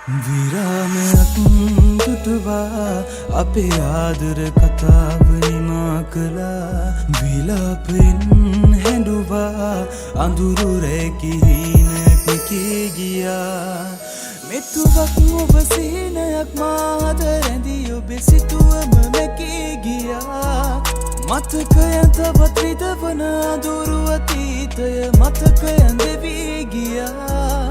විරාමයක් දුටවා අපේ ආදර කතාව නිමා කළා විලාපෙන් හැඬුවා අඳුරු රැකිහිනක් නිකී ගියා මෙතුවක් ඔබ සීනයක් මාද රැඳී ඔබේ සිතුවම මැකී ගියා මතකයන් තවත් රිදවන අඳුරු අතීතය මතකයන් දෙවී ගියා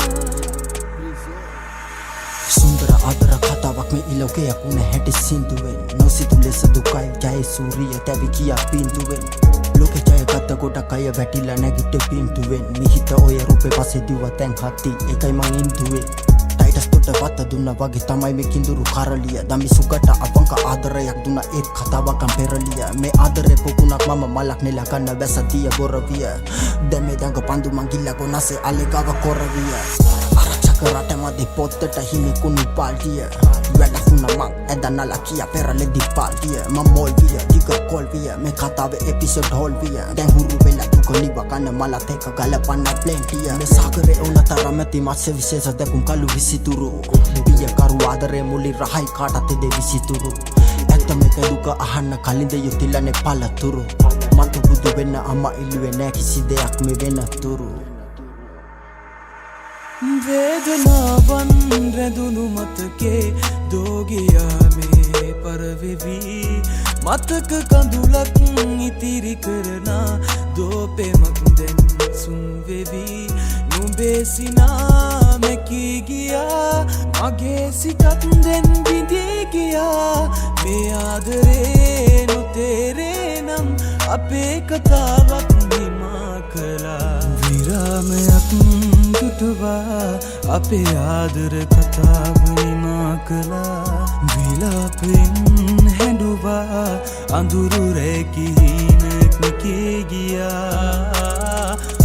සුන්දර ආදර කතාවක් මේ ඉලෝකයක් වුණ හැටි සින්දුවෙන් නොසිතු ලෙස දුකයි ජය සූරිය තැවි කියා පින්දුවෙන් ලෝකෙ ජය ගත්ත ගොඩක් අය වැටිලා නැගිට පින්තුවෙන් මිහිත ඔය රූපේ පස්සේ දිව තැන් හත්ති ඒකයි මං ඉන්දුවේ ටයිටස් තොට වත දුන්න වගේ තමයි මේ කිඳුරු කරලිය දමි සුගට අපංක ආදරයක් දුන්න ඒත් කතාවකම් පෙරලිය මේ ආදරේ පොකුණක් මම මලක් නෙලා ගන්න වැසතිය බොරවිය දැන් මේ දඟ පන්දු මං ගිල්ලා ගොනසේ අලෙගාව කොරවිය Kerata mati potet himi kunu paldia Weda funa mang edanala kia perale di paldia Mamol via tiga call via me kata be episode hall via Dan huru bela tuko liwa kana mala teka galapana plentia Me sakare ona tarameti matse visesa dekun kalu visituru Biya karu adare muli rahai kata tede visituru Ekta meka duka ahana kalinde yutilane pala turu Matu budu bena ama iluwe nekisi deak me bena turu වේදනාවන් රැඳුණු මතකේ දෝගියා මේ පරවෙවි මතක කඳුලක් ඉතිරි කරනා දෝපෙමක් දැන් සුන්වෙවි නුඹේ සිනා මැකී ගියා මගේ සිතත් දැන් බිඳී ගියා මේ ආදරේ නොතේරේ නම් අපේ කතාවක් නිමා කළා විරාමයක් දුටවා අපේ ආදර කතාව නිමා කළා විලාපෙන් හැඬුවා අඳුරු රැකිහිනක් නිකී ගියා